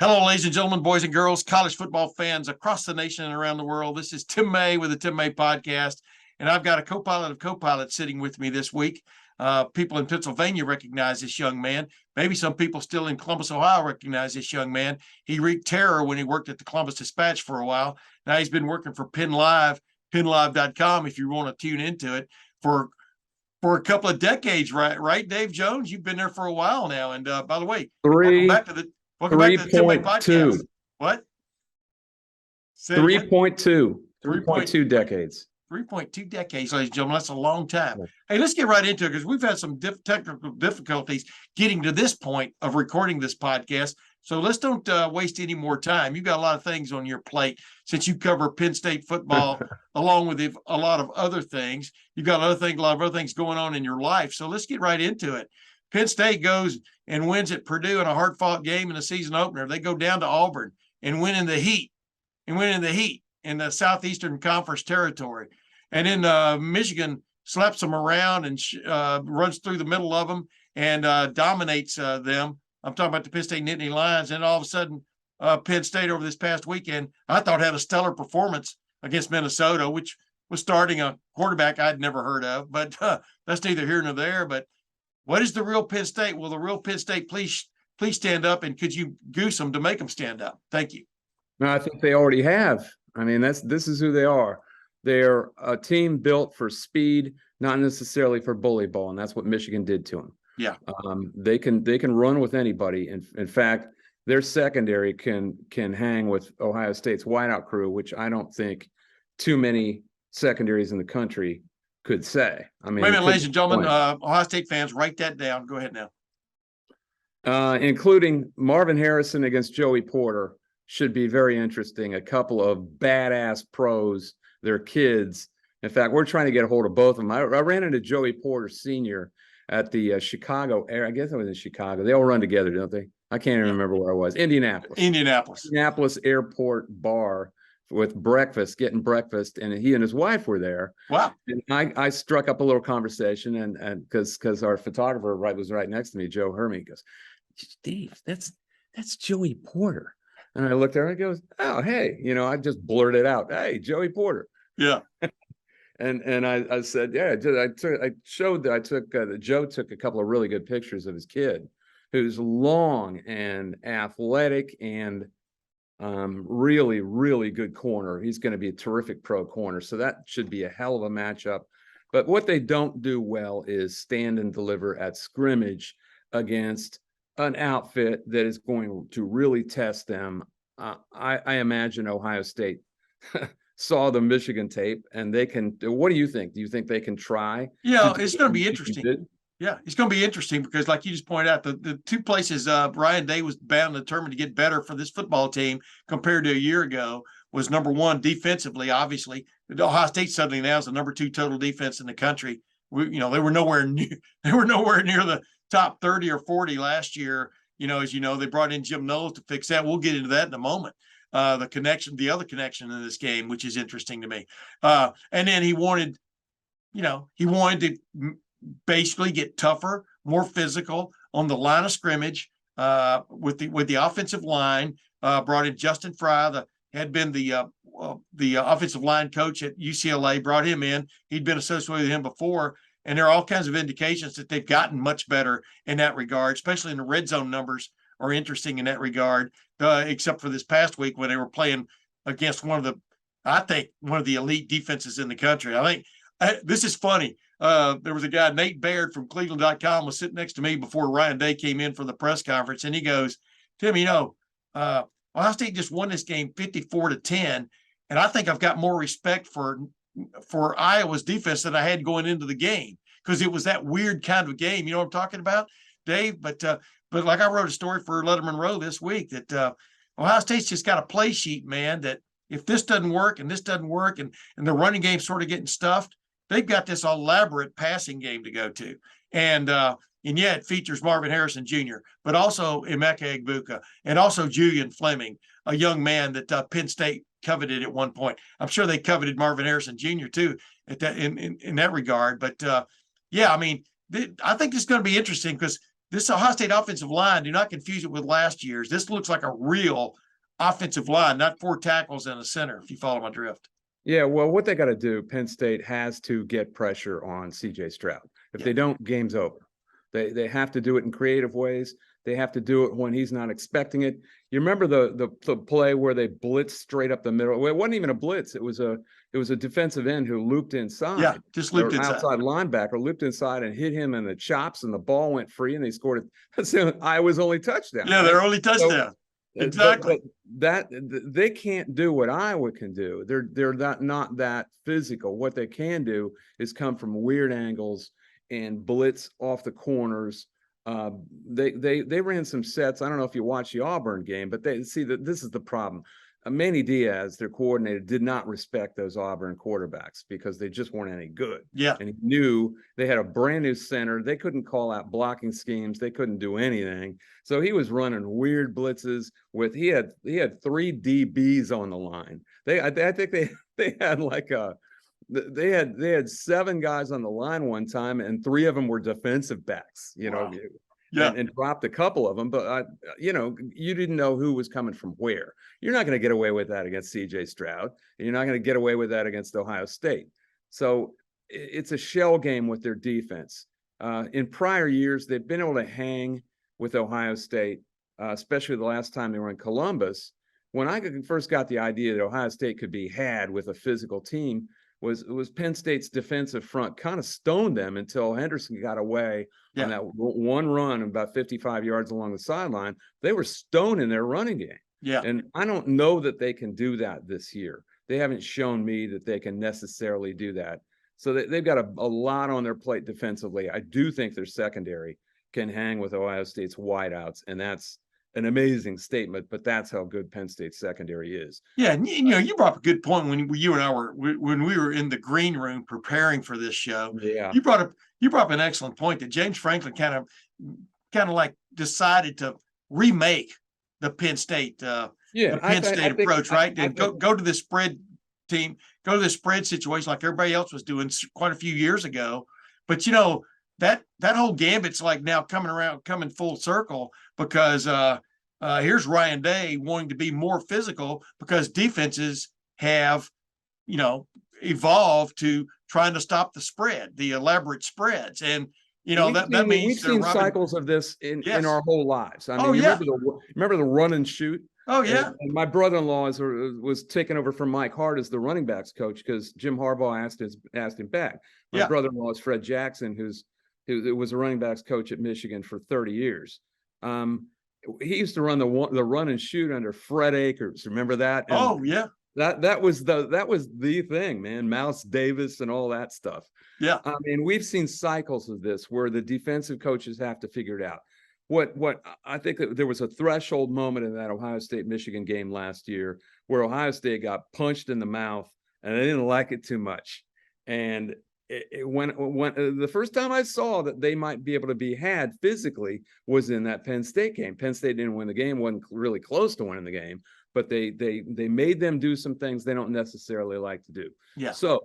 Hello, ladies and gentlemen, boys and girls, college football fans across the nation and around the world. This is Tim May with the Tim May Podcast, and I've got a co-pilot of co-pilots sitting with me this week. People in Pennsylvania recognize this young man. Maybe some people still in Columbus, Ohio recognize this young man. He wreaked terror when he worked at the Columbus Dispatch for a while. Now he's been working for Penn Live, PennLive.com, if you want to tune into it, for a couple of decades, right, Dave Jones? You've been there for a while now. And by the way, welcome back to the Tim May Podcast. What? 3.2 decades. 3.2 decades, ladies and gentlemen. That's a long time. Hey, let's get right into it because we've had some technical difficulties getting to this point of recording this podcast. So let's don't waste any more time. You've got a lot of things on your plate since you cover Penn State football along with a lot of other things. You've got a lot of other things going on in your life. So let's get right into it. Penn State goes and wins at Purdue in a hard-fought game in the season opener. They go down to Auburn and win in the heat in the Southeastern Conference territory. And then Michigan slaps them around and runs through the middle of them and dominates them. I'm talking about the Penn State Nittany Lions. And all of a sudden, Penn State over this past weekend, I thought had a stellar performance against Minnesota, which was starting a quarterback I'd never heard of. But that's neither here nor there. But what is the real Penn State? Will the real Penn State please stand up, and could you goose them to make them stand up? Thank you. No, I think they already have. I mean, this is who they are. They're a team built for speed, not necessarily for bully ball, and that's what Michigan did to them. Yeah, they can run with anybody. In fact, their secondary can hang with Ohio State's wideout crew, which I don't think too many secondaries in the country could say. I mean, wait a minute, ladies and gentlemen, Ohio State fans, write that down. Go ahead now. Including Marvin Harrison against Joey Porter should be very interesting. A couple of badass pros, their kids. In fact, we're trying to get a hold of both of them. I ran into Joey Porter Sr. at the Chicago area. I guess I was in Chicago. They all run together, don't they? I can't even remember where I was. Indianapolis Airport bar with getting breakfast, and he and his wife were there. Wow. And I struck up a little conversation, and because our photographer was right next to me, Joe Hermy, goes, "Steve, that's Joey Porter." And I looked there and I goes, "Oh, hey," I just blurted out, "Hey, Joey Porter." Yeah. and I said, "Yeah." Joe took a couple of really good pictures of his kid, who's long and athletic and really, really good corner. He's going to be a terrific pro corner. So that should be a hell of a matchup. But what they don't do well is stand and deliver at scrimmage against an outfit that is going to really test them. I imagine Ohio State saw the Michigan tape, and they can. What do you think? Do you think they can try? Yeah, it's going to be interesting. Yeah, it's going to be interesting because, like you just pointed out, the two places Ryan Day was bound and determined to get better for this football team compared to a year ago was, number one, defensively. Obviously, Ohio State suddenly now is the number 2 total defense in the country. They were nowhere near the top 30 or 40 last year. As you know, they brought in Jim Knowles to fix that. We'll get into that in a moment. The other connection in this game, which is interesting to me. And then he wanted to basically get tougher, more physical on the line of scrimmage with the offensive line. Brought in Justin Fry, had been the offensive line coach at UCLA. Brought him in. He'd been associated with him before, and there are all kinds of indications that they've gotten much better in that regard, especially in the red zone numbers are interesting in that regard. Except for this past week when they were playing against one of the elite defenses in the country. This is funny. There was a guy, Nate Baird from Cleveland.com, was sitting next to me before Ryan Day came in for the press conference, and he goes, "Tim, Ohio State just won this game 54-10, and I think I've got more respect for Iowa's defense than I had going into the game because it was that weird kind of game." You know what I'm talking about, Dave? But like I wrote a story for Lettermen Row this week that Ohio State's just got a play sheet, man, that if this doesn't work and this doesn't work and the running game's sort of getting stuffed, they've got this elaborate passing game to go to. And yeah, it features Marvin Harrison Jr., but also Emeka Egbuka and also Julian Fleming, a young man that Penn State coveted at one point. I'm sure they coveted Marvin Harrison Jr. too in that regard. But yeah, I mean, I think it's going to be interesting because this Ohio State offensive line, do not confuse it with last year's. This looks like a real offensive line, not 4 tackles and a center, if you follow my drift. Yeah, well, what they got to do, Penn State has to get pressure on C.J. Stroud. If they don't, game's over. They have to do it in creative ways. They have to do it when he's not expecting it. You remember the play where they blitzed straight up the middle? Well, it wasn't even a blitz. It was a defensive end who looped inside. Yeah, just looped inside. Outside linebacker looped inside and hit him in the chops, and the ball went free, and they scored it. That's Iowa's only touchdown. Yeah, their only touchdown. Exactly. But they can't do what Iowa can do. They're not that physical. What they can do is come from weird angles and blitz off the corners. They ran some sets. I don't know if you watched the Auburn game, but this is the problem. Manny Diaz, their coordinator, did not respect those Auburn quarterbacks because they just weren't any good. Yeah. And he knew they had a brand new center. They couldn't call out blocking schemes. They couldn't do anything. So he was running weird blitzes he had 3 DBs on the line. I think they had like they had 7 guys on the line one time, and 3 of them were defensive backs, Wow. Yeah. And dropped a couple of them, but you didn't know who was coming from where. You're not going to get away with that against C.J. Stroud, and you're not going to get away with that against Ohio State. So it's a shell game with their defense. In prior years, they've been able to hang with Ohio State, especially the last time they were in Columbus. When I first got the idea that Ohio State could be had with a physical team, was Penn State's defensive front kind of stoned them until Henderson got away on that one run about 55 yards along the sideline. They were stoned in their running game. Yeah. And I don't know that they can do that this year. They haven't shown me that they can necessarily do that. So they've got a lot on their plate defensively. I do think their secondary can hang with Ohio State's wideouts, and that's an amazing statement, but that's how good Penn State's secondary is. Yeah, and you brought up a good point when you and I when we were in the green room preparing for this show. Yeah, you brought up an excellent point that James Franklin kind of like decided to remake the Penn State approach, right? And go to the spread team, go to the spread situation like everybody else was doing quite a few years ago. But that whole gambit's like now coming full circle because here's Ryan Day wanting to be more physical because defenses have, evolved to trying to stop the spread, the elaborate spreads. And, that means we've seen cycles of this in our whole lives. I mean, remember the run and shoot? Oh, yeah. And my brother-in-law was taken over from Mike Hart as the running backs coach because Jim Harbaugh asked him back. My brother-in-law is Fred Jackson, who was a running backs coach at Michigan for 30 years. He used to run the run and shoot under Fred Akers. Remember that? And that was the thing, man. Mouse Davis and all that stuff. Yeah. I mean, we've seen cycles of this where the defensive coaches have to figure it out. What I think that there was a threshold moment in that Ohio State-Michigan game last year where Ohio State got punched in the mouth and they didn't like it too much. And when the first time I saw that they might be able to be had physically was in that Penn State game. Penn State didn't win the game, wasn't really close to winning the game, but they made them do some things they don't necessarily like to do. Yeah. So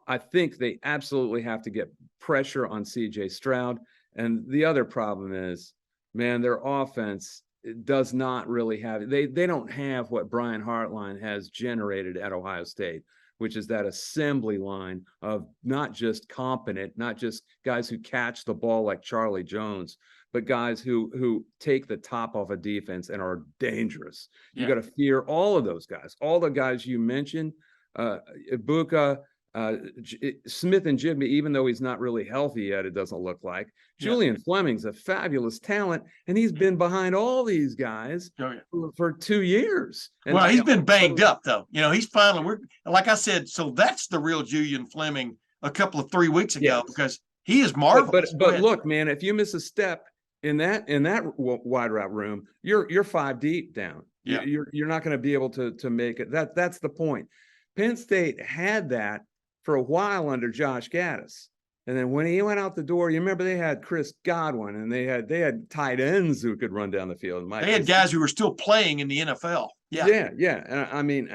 I think they absolutely have to get pressure on C.J. Stroud. And the other problem is, man, their offense does not really have they don't have what Brian Hartline has generated at Ohio State, which is that assembly line of not just competent, not just guys who catch the ball like Charlie Jones, but guys who take the top off a defense and are dangerous. You got to fear all of those guys, all the guys you mentioned, Ibuka, Smith and Jigby, even though he's not really healthy yet, it doesn't look like. Julian Fleming's a fabulous talent, and he's been behind all these guys for 2 years. And he's been banged up, though. He's finally, like I said, so that's the real Julian Fleming a couple of 3 weeks ago because he is marvelous. But look, man, if you miss a step in that wide route room, you're 5 deep down. Yeah. You're not going to be able to make it. That's the point. Penn State had that for a while under Josh Gaddis. And then when he went out the door, you remember they had Chris Godwin and they had tight ends who could run down the field. They had guys who were still playing in the NFL. Yeah. And I mean,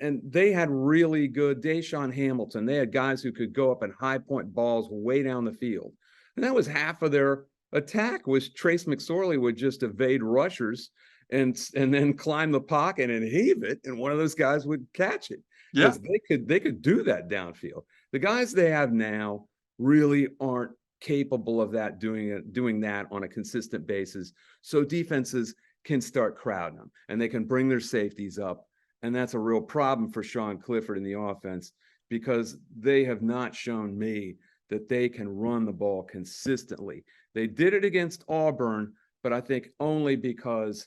and they had really good Deshaun Hamilton. They had guys who could go up and high point balls way down the field. And that was half of their attack was Trace McSorley would just evade rushers and then climb the pocket and heave it, and one of those guys would catch it. Yeah. Because they could do that downfield. The guys they have now really aren't capable of that, doing that on a consistent basis. So defenses can start crowding them, and they can bring their safeties up. And that's a real problem for Sean Clifford in the offense, because they have not shown me that they can run the ball consistently. They did it against Auburn, but I think only because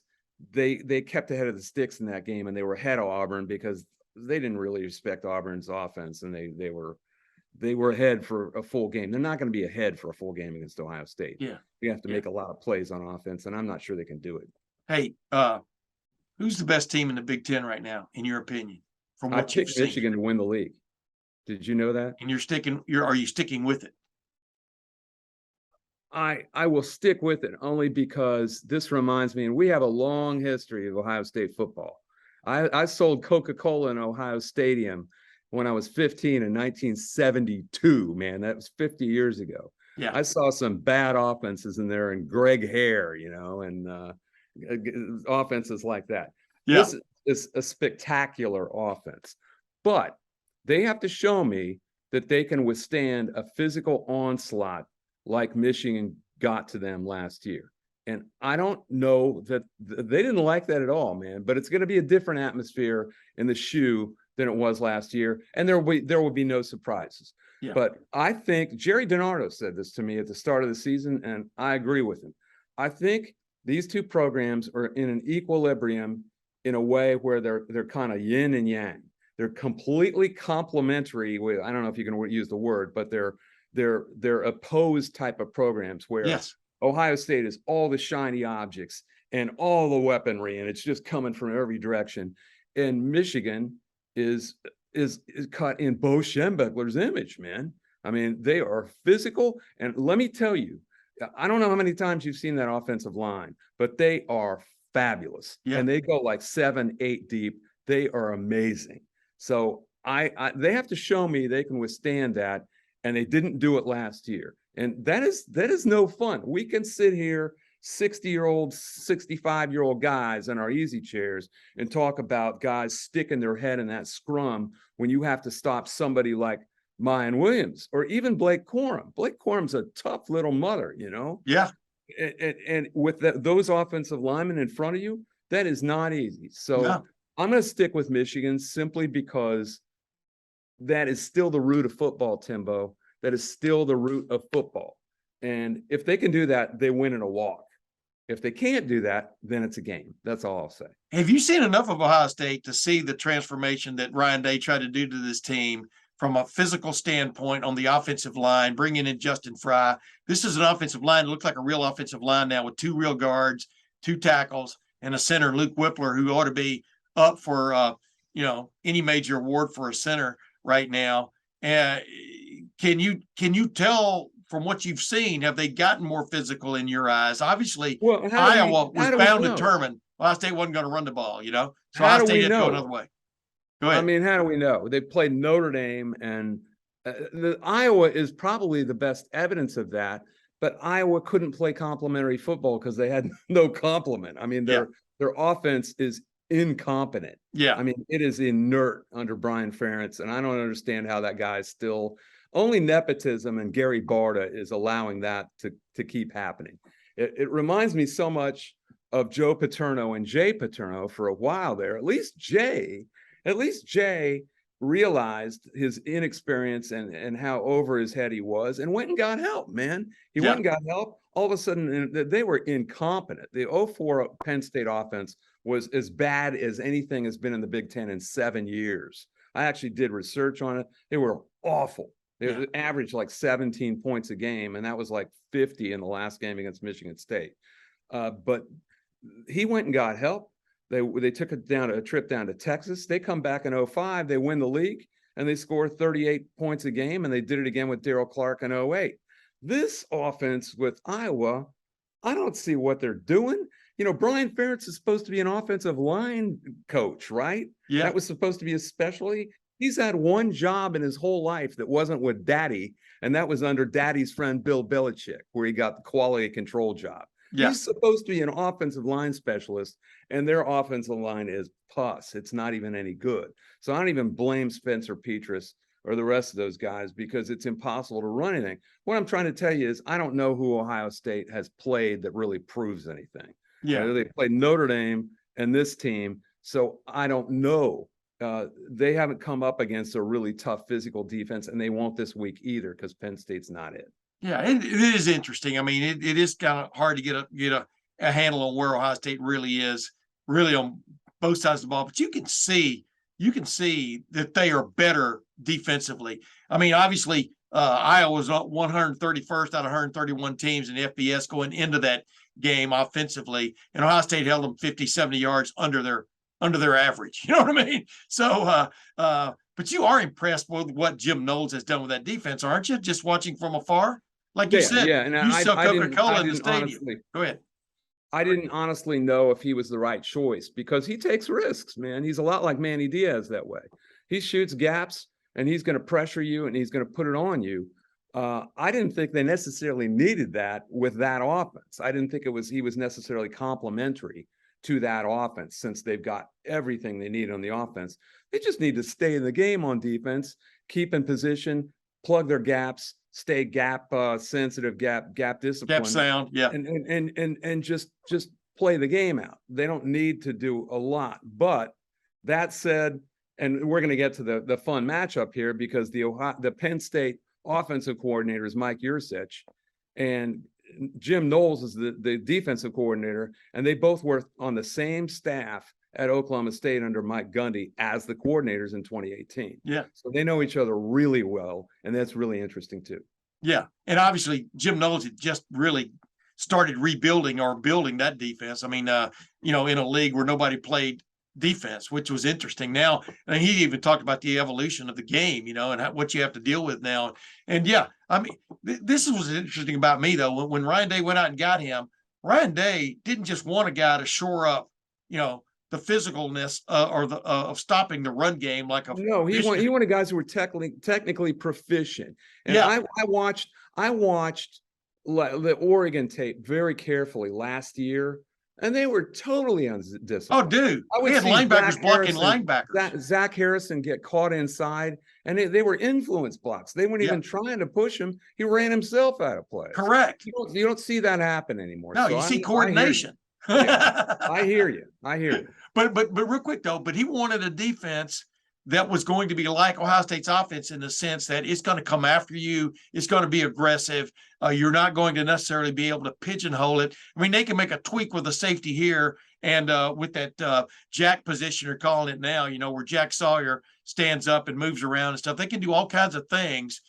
they kept ahead of the sticks in that game, and they were ahead of Auburn because they didn't really respect Auburn's offense, and they were ahead for a full game. They're not going to be ahead for a full game against Ohio State. Yeah. You have to make a lot of plays on offense, and I'm not sure they can do it. Hey, who's the best team in the Big Ten right now, in your opinion? From what I picked Michigan to win the league. Did you know that? And are you sticking with it? I will stick with it only because this reminds me, and we have a long history of Ohio State football. I sold Coca-Cola in Ohio Stadium when I was 15 in 1972, man. That was 50 years ago. Yeah. I saw some bad offenses in there, and Greg Hare, and offenses like that. Yeah. This is a spectacular offense, but they have to show me that they can withstand a physical onslaught like Michigan got to them last year. And I don't know that they didn't like that at all, man, but it's going to be a different atmosphere in the shoe than it was last year. And there will be no surprises. Yeah. But I think Jerry DiNardo said this to me at the start of the season, and I agree with him. I think these two programs are in an equilibrium in a way where they're kind of yin and yang. They're completely complementary. I don't know if you can use the word, but they're opposed type of programs where yes. Ohio State is all the shiny objects and all the weaponry, and it's just coming from every direction. And Michigan is cut in Bo Schembechler's image, man. I mean, they are physical. And let me tell you, I don't know how many times you've seen that offensive line, but they are fabulous. Yeah. And they go like 7, 8 deep. They are amazing. So they have to show me they can withstand that. And they didn't do it last year. And that is no fun. We can sit here, 60-year-old, 65-year-old guys in our easy chairs and talk about guys sticking their head in that scrum when you have to stop somebody like Mayan Williams or even Blake Corum. Blake Corum's a tough little mother, Yeah. And with those offensive linemen in front of you, that is not easy. So yeah. I'm going to stick with Michigan simply because that is still the root of football, Timbo. That is still the root of football. And if they can do that, they win in a walk. If they can't do that, then it's a game. That's all I'll say. Have you seen enough of Ohio State to see the transformation that Ryan Day tried to do to this team from a physical standpoint on the offensive line, bringing in Justin Fry? This is an offensive line that looks like a real offensive line now with 2 real guards, 2 tackles, and a center, Luke Whippler, who ought to be up for any major award for a center right now. Can you tell from what you've seen, have they gotten more physical in your eyes? Obviously, Iowa was bound to determine Ohio State wasn't going to run the ball, So Ohio State had to go another way. Go ahead. I mean, how do we know? They played Notre Dame, and Iowa is probably the best evidence of that. But Iowa couldn't play complementary football because they had no complement. I mean, their offense is incompetent. Yeah. I mean, it is inert under Brian Ferentz, and I don't understand how that guy is still only nepotism and Gary Barta is allowing that to keep happening. It reminds me so much of Joe Paterno and Jay Paterno for a while there. At least Jay realized his inexperience and how over his head he was and went and got help, man. He went and got help. All of a sudden, they were incompetent. The 2004 Penn State offense was as bad as anything has been in the Big Ten in 7 years. I actually did research on it. They were awful. They averaged like 17 points a game, and that was like 50 in the last game against Michigan State. But he went and got help. They took a trip down to Texas. They come back in 2005. They win the league, and they score 38 points a game, and they did it again with Darryl Clark in 2008. This offense with Iowa, I don't see what they're doing. Brian Ferentz is supposed to be an offensive line coach, right? Yeah. That was supposed to be his specialty. He's had one job in his whole life that wasn't with daddy, And that was under Daddy's friend Bill Belichick, where he got the quality control job. Yeah. He's supposed to be an offensive line specialist, and their offensive line is pus. It's not even any good. So I don't even blame Spencer Petras or the rest of those guys, because it's impossible to run anything. What I'm trying to tell you is I don't know who Ohio State has played that really proves anything. Yeah. They played Notre Dame and this team, so I don't know. They haven't come up against a really tough physical defense, and they won't this week either, because Penn State's not it. Yeah, it is interesting. I mean, it is kind of hard to get a handle on where Ohio State really is, really on both sides of the ball. But you can see that they are better defensively. I mean, obviously, Iowa was 131st out of 131 teams in the FBS going into that game offensively, and Ohio State held them 50, 70 yards under their average. You know what I mean? So, but you are impressed with what Jim Knowles has done with that defense, aren't you? Just watching from afar, like you said. Yeah, and you sell Coca-Cola in the stadium. Honestly, go ahead. I didn't honestly know if he was the right choice, because he takes risks, man. He's a lot like Manny Diaz that way. He shoots gaps, and he's going to pressure you, and he's going to put it on you. I didn't think they necessarily needed that with that offense. I didn't think he was necessarily complementary to that offense, since they've got everything they need on the offense. They just need to stay in the game on defense, keep in position, plug their gaps, stay gap sensitive, gap discipline, gap sound, yeah, and just play the game out. They don't need to do a lot. But that said, and we're going to get to the fun matchup here, because the Penn State offensive coordinator is Mike Yurcich, and Jim Knowles is the defensive coordinator, and they both were on the same staff at Oklahoma State under Mike Gundy as the coordinators in 2018. Yeah. So they know each other really well, and that's really interesting too. Yeah. And obviously Jim Knowles had just really started rebuilding or building that defense. I mean, in a league where nobody played defense, which was interesting. Now, and he even talked about the evolution of the game, and what you have to deal with now. And yeah, I mean, this was interesting about me though. When Ryan Day went out and got him, Ryan Day didn't just want a guy to shore up, the physicalness of stopping the run game like a he wanted guys who were technically proficient. And yeah. I watched the Oregon tape very carefully last year, and they were totally undisciplined. Oh, dude. We had linebackers blocking linebackers. Zach Harrison get caught inside, and they were influence blocks. They weren't even trying to push him. He ran himself out of play. Correct. You don't see that happen anymore. No, you see coordination. I hear you. But real quick though, but he wanted a defense that was going to be like Ohio State's offense in the sense that it's going to come after you. It's going to be aggressive. You're not going to necessarily be able to pigeonhole it. I mean, they can make a tweak with the safety here and with that jack position they're calling it now, where Jack Sawyer stands up and moves around and stuff. They can do all kinds of things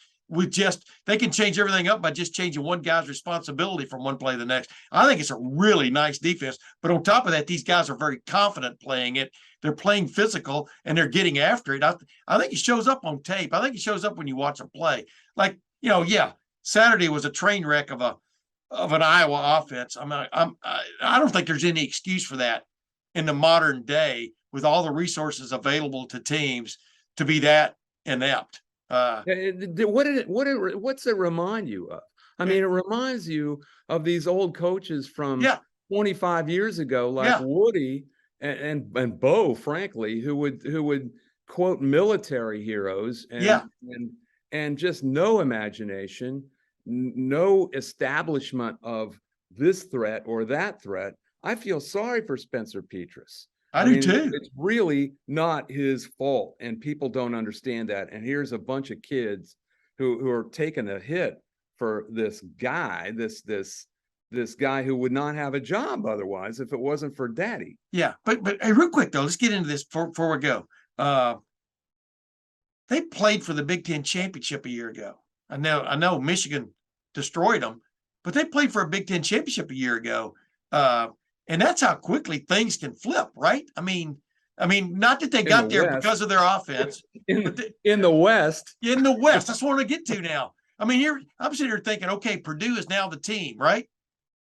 they can change everything up by just changing one guy's responsibility from one play to the next. I think it's a really nice defense. But on top of that, these guys are very confident playing it. They're playing physical and they're getting after it. I think it shows up on tape. I think it shows up when you watch them play. Like, Saturday was a train wreck of an Iowa offense. I don't think there's any excuse for that in the modern day with all the resources available to teams to be that inept. What's it remind you of? I mean, it reminds you of these old coaches from 25 years ago, like Woody and Bo, frankly, who would quote military heroes and just no imagination, no establishment of this threat or that threat. I feel sorry for Spencer Petras. I do too. It's really not his fault, and people don't understand that. And here's a bunch of kids who are taking a hit for this guy, this guy who would not have a job otherwise if it wasn't for Daddy. Yeah, but hey, real quick though, let's get into this before we go. They played for the Big Ten championship a year ago. I know Michigan destroyed them, but they played for a Big Ten championship a year ago. And that's how quickly things can flip, right? I mean, not that they got there because of their offense. In the West. In the West. That's what I want to get to now. I mean, I'm sitting here thinking, okay, Purdue is now the team, right?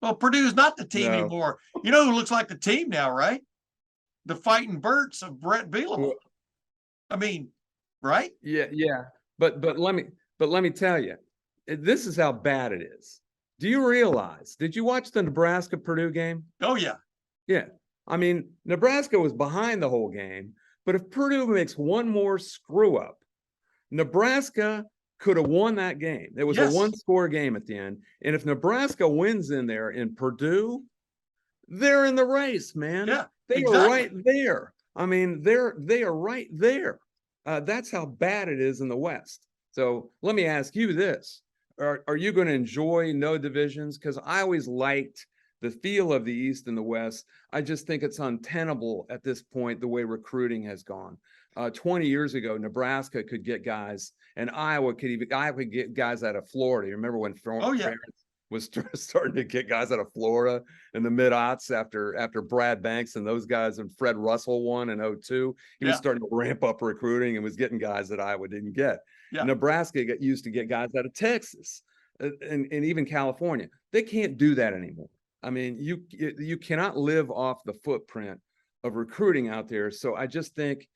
Well, Purdue is not the team anymore. You know who looks like the team now, right? The Fighting Birds of Brett Bielema. I mean, right? Yeah. But let me tell you, this is how bad it is. Do you realize? Did you watch the Nebraska-Purdue game? Oh yeah. Yeah. I mean, Nebraska was behind the whole game, but if Purdue makes one more screw up, Nebraska could have won that game. It was a one-score game at the end. And if Nebraska wins in there in Purdue, they're in the race, man. Yeah, they are right there. I mean, they are right there. That's how bad it is in the West. So let me ask you this. Are you going to enjoy no divisions? Because I always liked the feel of the East and the West. I just think it's untenable at this point, the way recruiting has gone. 20 years ago, Nebraska could get guys, and Iowa could get guys out of Florida. You remember when Ferentz was starting to get guys out of Florida in the mid-aughts after Brad Banks and those guys, and Fred Russell won in 2002. He was starting to ramp up recruiting and was getting guys that Iowa didn't get. Yeah. Nebraska used to get guys out of Texas and even California. They can't do that anymore. I mean, you cannot live off the footprint of recruiting out there. So I just think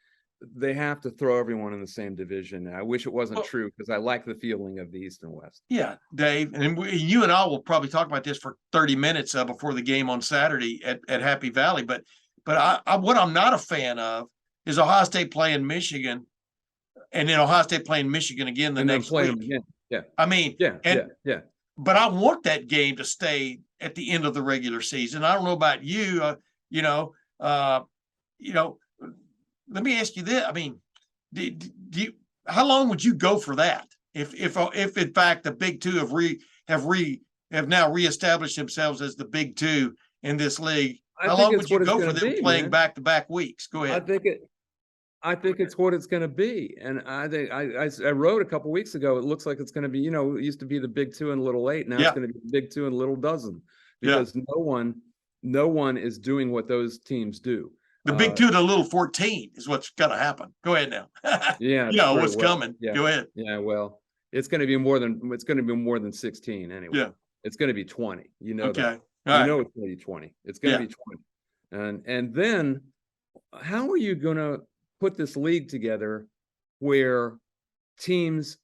they have to throw everyone in the same division. I wish it wasn't true, because I like the feeling of the East and West. Yeah, Dave, and you and I will probably talk about this for 30 minutes before the game on Saturday at Happy Valley. But I what I'm not a fan of is Ohio State playing Michigan, and then Ohio State playing Michigan again the next week. Yeah, I mean, But I want that game to stay at the end of the regular season. I don't know about you. Let me ask you this. I mean, how long would you go for that? If in fact the Big Two have now reestablished themselves as the Big Two in this league, how long would you go for them playing back-to-back weeks? Go ahead. I think it's what it's going to be, and I think I wrote a couple weeks ago. It looks like it's going to be. It used to be the Big Two and Little Eight. Now it's going to be the Big Two and Little Dozen, because no one is doing what those teams do. The Big Two to Little 14 is what's going to happen. Go ahead now. What's coming. Yeah. Go ahead. Yeah, well, it's going to be more than 16 anyway. Yeah, it's going to be 20. Okay. That. It's going to be 20. It's going to be 20. And then how are you going to put this league together where teams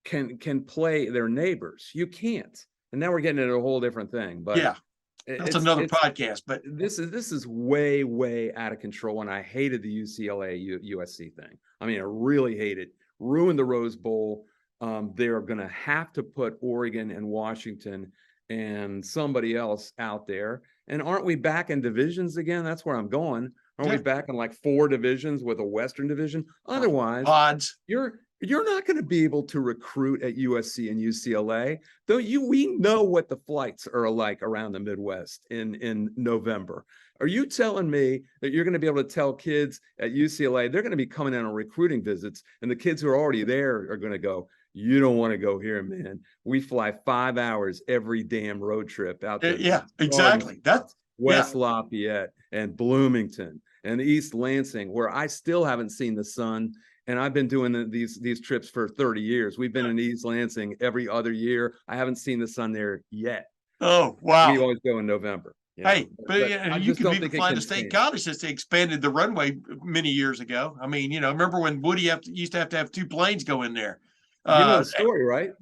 can play their neighbors? You can't. And now we're getting into a whole different thing. But that's another podcast. But this is way, way out of control. And I hated the UCLA USC thing. I mean, I really hate it. Ruined the Rose Bowl. They're going to have to put Oregon and Washington and somebody else out there. And aren't we back in divisions again? That's where I'm going. Aren't we back in like 4 divisions with a Western division? Otherwise, odds. You're not going to be able to recruit at USC and UCLA. We know what the flights are like around the Midwest in November. Are you telling me that you're going to be able to tell kids at UCLA they're going to be coming in on recruiting visits, and the kids who are already there are going to go, you don't want to go here, man. We fly 5 hours every damn road trip out there. Yeah, exactly. That's West Lafayette and Bloomington and East Lansing, where I still haven't seen the sun. And I've been doing these trips for 30 years. We've been in East Lansing every other year. I haven't seen the sun there yet. Oh, wow. We always go in November. Hey, but you can even fly to State College since they expanded the runway many years ago. I mean, remember when Woody used to have 2 planes go in there? You know the story, right?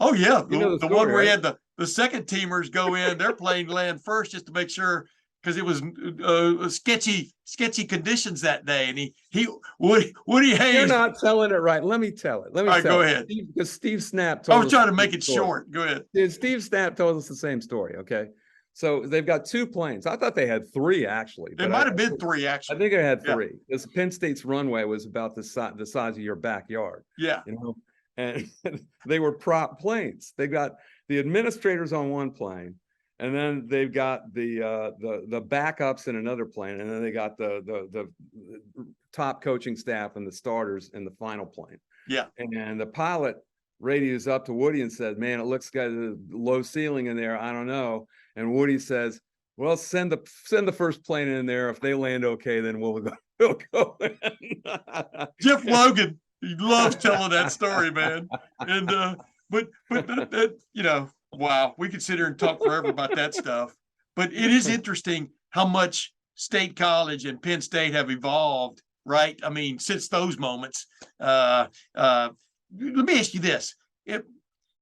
Oh, yeah. The story, one where he had the second teamers go in, their plane land first just to make sure, because it was sketchy conditions that day, and Woody Hayes. You're not telling it right. Let me tell it. All right, go ahead. Because Steve Snap told us. I was trying to make it short. Go ahead. Steve Snap told us the same story. Okay, so they've got 2 planes. I thought they had 3 actually. They might have been 3 actually. I think they had 3. Because Penn State's runway was about the size of your backyard. Yeah. And they were prop planes. They got the administrators on one plane. And then they've got the backups in another plane, and then they got the top coaching staff and the starters in the final plane. Yeah. And the pilot radios up to Woody and says, "Man, it looks like a low ceiling in there. I don't know." And Woody says, "Well, send the first plane in there. If they land okay, then we'll go." Jeff Logan, he loves telling that story, man. And but wow, we could sit here and talk forever about that stuff. But it is interesting how much State College and Penn State have evolved, right? I mean, since those moments. Let me ask you this.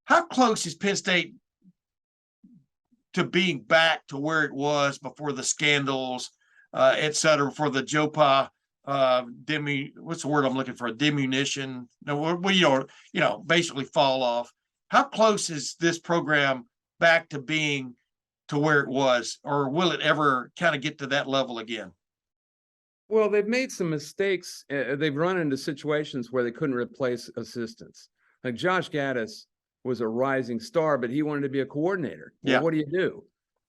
How close is Penn State to being back to where it was before the scandals, et cetera, for the JOPA, what's the word I'm looking for? Diminution. No, basically fall off. How close is this program back to being to where it was, or will it ever kind of get to that level again? Well, they've made some mistakes. They've run into situations where they couldn't replace assistants. Like Josh Gaddis was a rising star, but he wanted to be a coordinator. Well, Yeah. what do?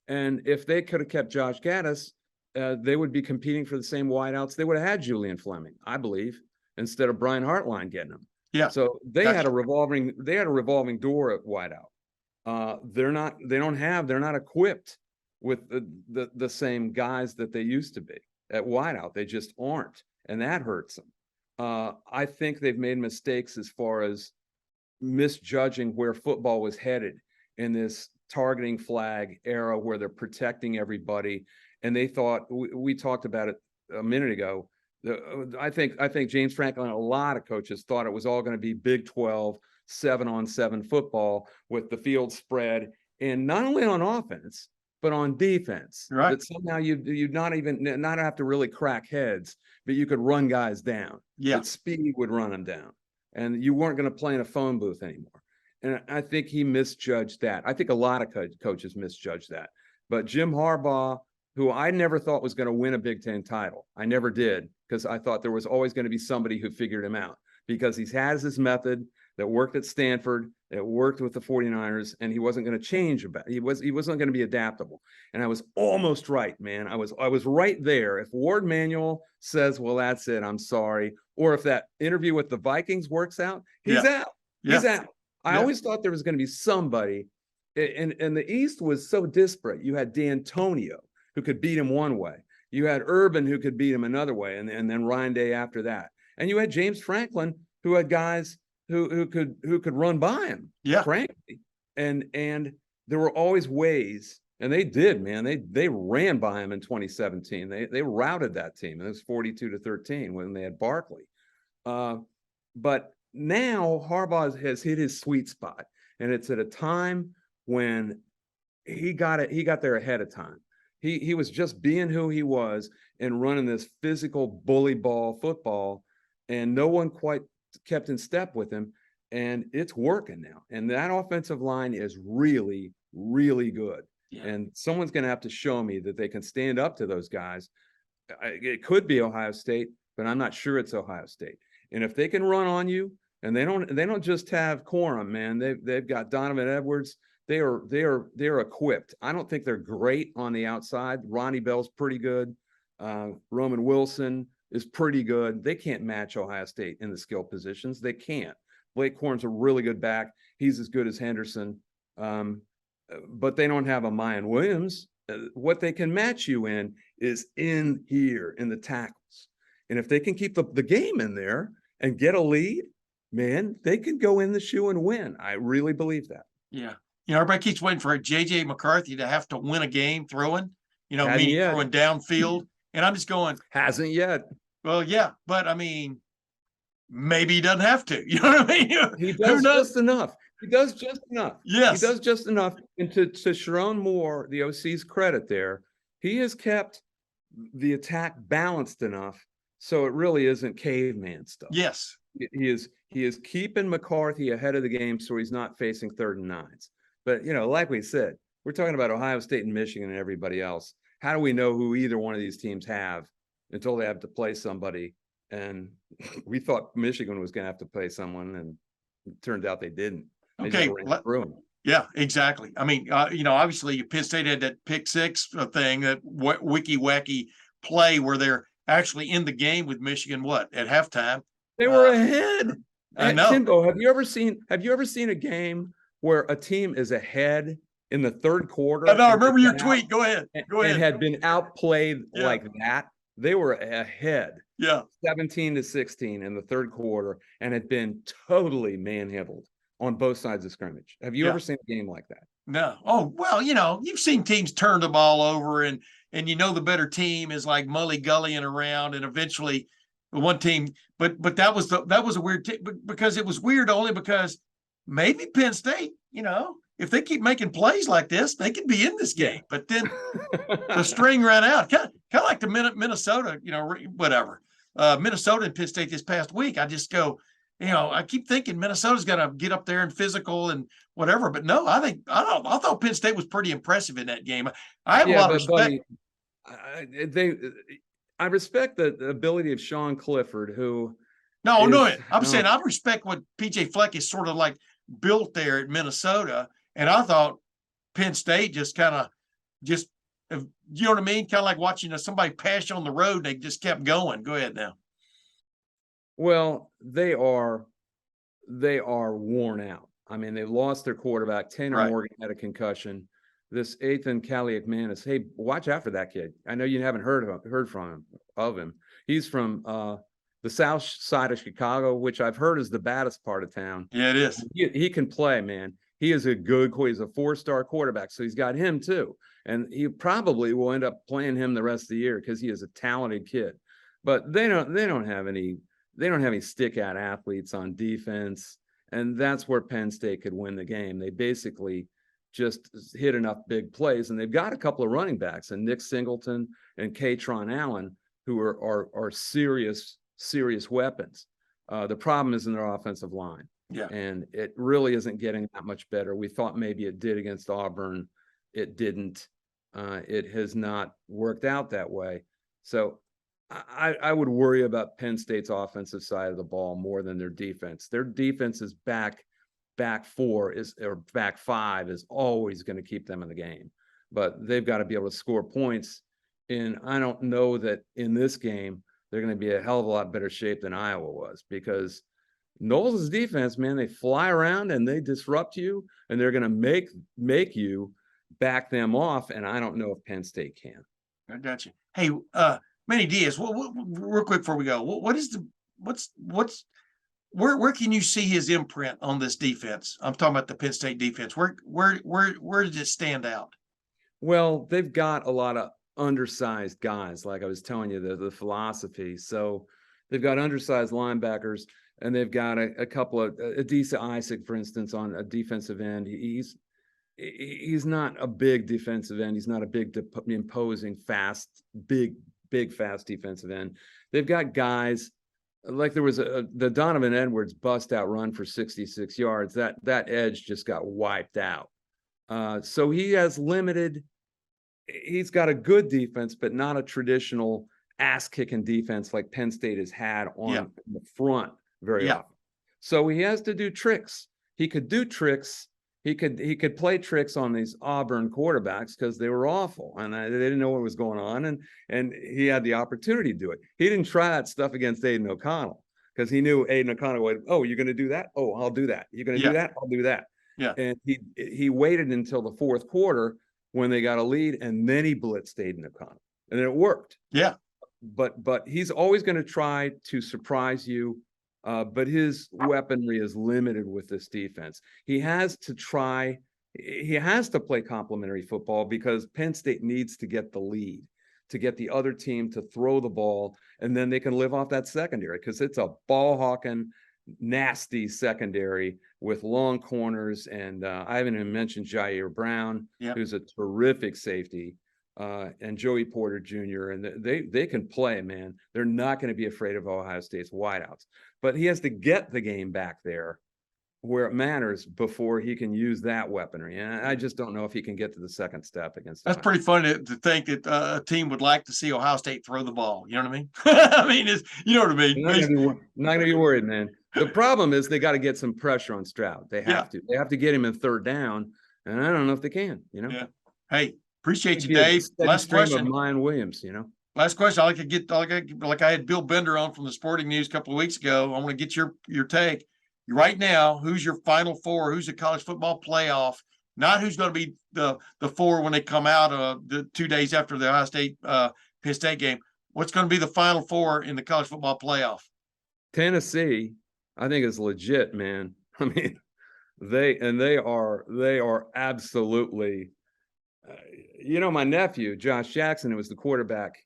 And if they could have kept Josh Gaddis, they would be competing for the same wideouts. They would have had Julian Fleming, I believe, instead of Brian Hartline getting them. Yeah. So they had a revolving door at wideout. They're not equipped with the same guys that they used to be at wideout. They just aren't, and that hurts them. I think they've made mistakes as far as misjudging where football was headed in this targeting flag era where they're protecting everybody. And they thought, we talked about it a minute ago. I think James Franklin and a lot of coaches thought it was all going to be Big 12 7-on-7 football with the field spread, and not only on offense but on defense. Right. That somehow you'd not have to really crack heads, but you could run guys down. Yeah. That speed would run them down, and you weren't going to play in a phone booth anymore. And I think he misjudged that. I think a lot of coaches misjudged that. But Jim Harbaugh, who I never thought was going to win a Big Ten title, I never did, because I thought there was always going to be somebody who figured him out, because he has his method that worked at Stanford, that worked with the 49ers, and he wasn't going to change about it. He wasn't going to be adaptable. And I was almost right, man. I was right there. If Ward Manuel says, well, that's it, I'm sorry, or if that interview with the Vikings works out, he's out. He's out. I always thought there was going to be somebody, and the East was so disparate. You had D'Antonio, who could beat him one way. You had Urban, who could beat him another way, and then Ryan Day after that. And you had James Franklin, who had guys who could run by him, frankly. And there were always ways, and they did, man. They ran by him in 2017. They routed that team. It was 42-13 when they had Barkley. But now Harbaugh has hit his sweet spot, and it's at a time when he got there ahead of time. He was just being who he was and running this physical bully ball football, and no one quite kept in step with him, and it's working now. And that offensive line is really, really good. Yeah. And someone's going to have to show me that they can stand up to those guys. It could be Ohio State, but I'm not sure it's Ohio State. And if they can run on you, and they don't just have Corum, man. They've got Donovan Edwards. They're equipped. I don't think they're great on the outside. Ronnie Bell's pretty good. Roman Wilson is pretty good. They can't match Ohio State in the skill positions. They can't. Blake Corum's a really good back. He's as good as Henderson. But they don't have a Mayan Williams. What they can match you in is in here in the tackles. And if they can keep the game in there and get a lead, man, they can go in the shoe and win. I really believe that. Yeah. Everybody keeps waiting for J.J. McCarthy to have to win a game throwing, meaning throwing downfield. And I'm just going. Hasn't yet. Well, yeah. But, I mean, maybe he doesn't have to. You know what I mean? He does just enough. He does just enough. Yes. He does just enough. And to Sharon Moore, the OC's credit there, he has kept the attack balanced enough so it really isn't caveman stuff. Yes. He is keeping McCarthy ahead of the game so he's not facing 3rd and 9s. But, like we said, we're talking about Ohio State and Michigan and everybody else. How do we know who either one of these teams have until they have to play somebody? And we thought Michigan was going to have to play someone, and it turned out they didn't. They Yeah, exactly. I mean, obviously Penn State had that pick six thing, that wicky wacky play where they're actually in the game with Michigan. At halftime? They were ahead. I know. Timbo, have you ever seen a game where a team is ahead in the 3rd quarter? I remember your tweet. Go ahead. And had been outplayed like that. They were ahead. Yeah. 17-16 in the 3rd quarter and had been totally manhandled on both sides of scrimmage. Have you ever seen a game like that? No. Oh, well, you've seen teams turn the ball over and the better team is like mully-gullying around, and eventually one team, but that was a weird because it was weird only because maybe Penn State, if they keep making plays like this, they could be in this game. But then the string ran out, kind of like the Minnesota, whatever. Minnesota and Penn State this past week. I just go, I keep thinking Minnesota's going to get up there and physical and whatever. But no, I thought Penn State was pretty impressive in that game. I have a lot of respect. Buddy, I respect the ability of Sean Clifford, who. I'm saying I respect what PJ Fleck is sort of like built there at Minnesota. And I thought Penn State just you know what I mean? Kind of like watching somebody pass you on the road and they just kept going. Go ahead now. Well, they are worn out. I mean, they lost their quarterback. Tanner Morgan had a concussion. This Ethan Kaliakmanis, hey, watch out for that kid. I know you haven't heard from him. He's from the south side of Chicago, which I've heard is the baddest part of town. Yeah, it is. He can play, man. He is he's a 4-star quarterback, so he's got him too. And he probably will end up playing him the rest of the year because he is a talented kid. But they don't have any stick-out athletes on defense, and that's where Penn State could win the game. They basically just hit enough big plays, and they've got a couple of running backs, and Nick Singleton and Katron Allen, who are serious weapons. The problem is in their offensive line. Yeah. And it really isn't getting that much better. We thought maybe it did against Auburn. It didn't. It has not worked out that way. So I would worry about Penn State's offensive side of the ball more than their defense. Their defense is back 4 or back 5 is always going to keep them in the game. But they've got to be able to score points. And I don't know that in this game they're going to be a hell of a lot better shape than Iowa was, because Knowles' defense, man, they fly around and they disrupt you, and they're going to make you back them off. And I don't know if Penn State can. I got you. Hey, Manny Diaz, real quick before we go, where can you see his imprint on this defense? I'm talking about the Penn State defense. Where does it stand out? Well, they've got a lot of undersized guys, like I was telling you, the philosophy. So they've got undersized linebackers, and they've got a couple of Adisa Isaac, for instance, on a defensive end. He's not a big defensive end. He's not a big imposing, fast, big, fast defensive end. They've got guys like there was the Donovan Edwards bust out run for 66 yards. That edge just got wiped out. So he has limited. He's got a good defense, but not a traditional ass-kicking defense like Penn State has had on the front very often. So he has to do tricks. He could do tricks. He could play tricks on these Auburn quarterbacks because they were awful and they didn't know what was going on, and he had the opportunity to do it. He didn't try that stuff against Aiden O'Connell because he knew Aiden O'Connell would, oh, you're going to do that? Oh, I'll do that. You're going to do that? I'll do that. Yeah. And he waited until the fourth quarter when they got a lead, and then he blitzed Aiden O'Connell, and it worked. Yeah. But he's always going to try to surprise you. But his weaponry is limited with this defense. He has to play complementary football because Penn State needs to get the lead, to get the other team to throw the ball, and then they can live off that secondary because it's a ball-hawking, nasty secondary with long corners. And I haven't even mentioned Jair Brown, who's a terrific safety. And Joey Porter Jr. And they can play, man. They're not going to be afraid of Ohio State's wideouts. But he has to get the game back there where it matters before he can use that weaponry. And I just don't know if he can get to the second step against. That's pretty funny to think that a team would like to see Ohio State throw the ball. You know what I mean? I mean, you know what I mean? Not going to be worried, man. The problem is they got to get some pressure on Stroud. They have to. They have to get him in third down, and I don't know if they can. You know. Yeah. Hey. Appreciate you, Dave. Last question. Mayan Williams, Last question. Like I had Bill Bender on from the Sporting News a couple of weeks ago. I want to get your take. Right now, who's your Final Four? Who's the college football playoff? Not who's going to be the four when they come out the 2 days after the Ohio State Penn State game. What's going to be the Final Four in the college football playoff? Tennessee, I think, is legit, man. I mean, they are absolutely. My nephew, Josh Jackson, who was the quarterback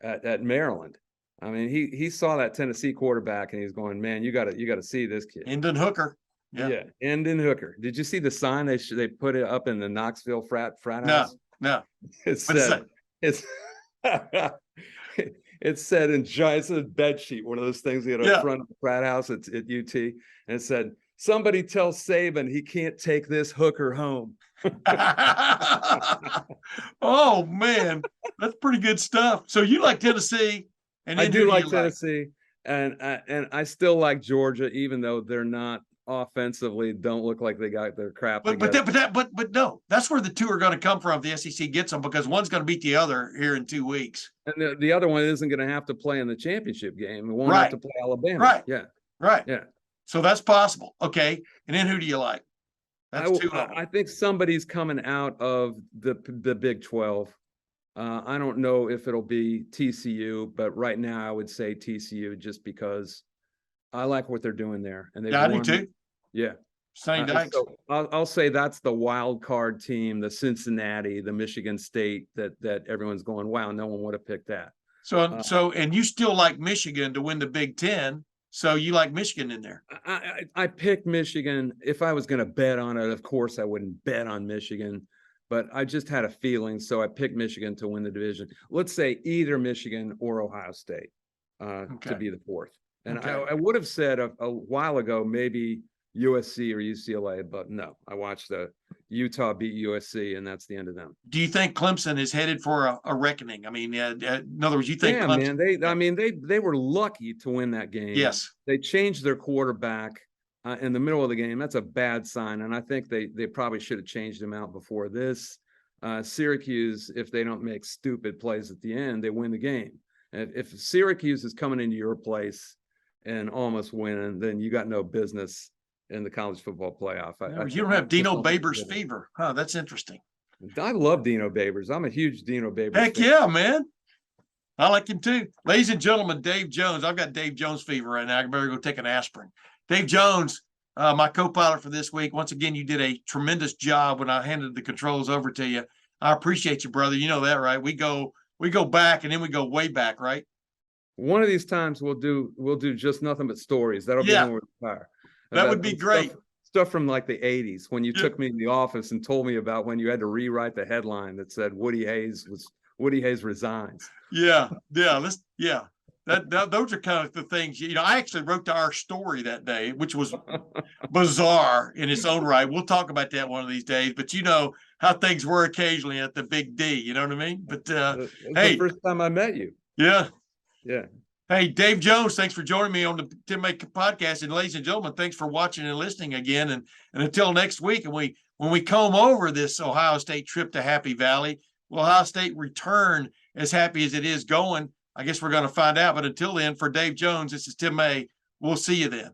at Maryland. I mean, he saw that Tennessee quarterback and he's going, man, you got to see this kid. Hendon Hooker. Yeah. End in Hooker. Did you see the sign they put it up in the Knoxville frat house? No. It said it's it said in giant, it's a bed sheet, one of those things you know in front of the frat house at UT, and it said, "Somebody tell Saban he can't take this hooker home." Oh man, that's pretty good stuff. So you like Tennessee, and I do like Tennessee, and I still like Georgia, even though they're not offensively, don't look like they got their crap together. But no, that's where the two are going to come from. If the SEC gets them, because one's going to beat the other here in 2 weeks, and the other one isn't going to have to play in the championship game. It won't have to play Alabama. Right. Yeah. Right. Yeah. So that's possible. Okay. And then who do you like? That's two of them. I think somebody's coming out of the Big 12. I don't know if it'll be TCU, but right now I would say TCU just because I like what they're doing there. And I do too. Yeah. Sonny Dykes. So I'll say that's the wild card team, the Cincinnati, the Michigan State that everyone's going, wow, no one would have picked that. So and you still like Michigan to win the Big Ten. So you like Michigan in there? I picked Michigan. If I was going to bet on it, of course I wouldn't bet on Michigan, but I just had a feeling, so I picked Michigan to win the division. Let's say either Michigan or Ohio State to be the fourth. And I would have said a while ago maybe USC or UCLA, but no, I watched Utah beat USC, and that's the end of them. Do you think Clemson is headed for a reckoning? I mean, in other words, you think Clemson? Man, they were lucky to win that game. Yes, they changed their quarterback in the middle of the game. That's a bad sign, and I think they probably should have changed him out before this. Syracuse, if they don't make stupid plays at the end, they win the game. And if Syracuse is coming into your place and almost winning, then you got no business in the college football playoff. You don't have Dino Babers fever. Huh, that's interesting. I love Dino Babers. I'm a huge Dino Babers fan. Yeah, man. I like him too. Ladies and gentlemen, Dave Jones. I've got Dave Jones fever right now. I better go take an aspirin. Dave Jones, my co-pilot for this week. Once again, you did a tremendous job when I handed the controls over to you. I appreciate you, brother. You know that, right? We go back, and then we go way back, right? One of these times we'll do just nothing but stories. That'll be when we retire. That would be great. Stuff from like the 80s when you took me in the office and told me about when you had to rewrite the headline that said Woody Hayes resigns. Yeah. Those are kind of the things, I actually wrote to our story that day, which was bizarre in its own right. We'll talk about that one of these days, but you know how things were occasionally at the Big D, you know what I mean? But hey, the first time I met you. Yeah. Yeah. Hey, Dave Jones, thanks for joining me on the Tim May podcast. And ladies and gentlemen, thanks for watching and listening again. And until next week, and when we comb over this Ohio State trip to Happy Valley, will Ohio State return as happy as it is going? I guess we're going to find out. But until then, for Dave Jones, this is Tim May. We'll see you then.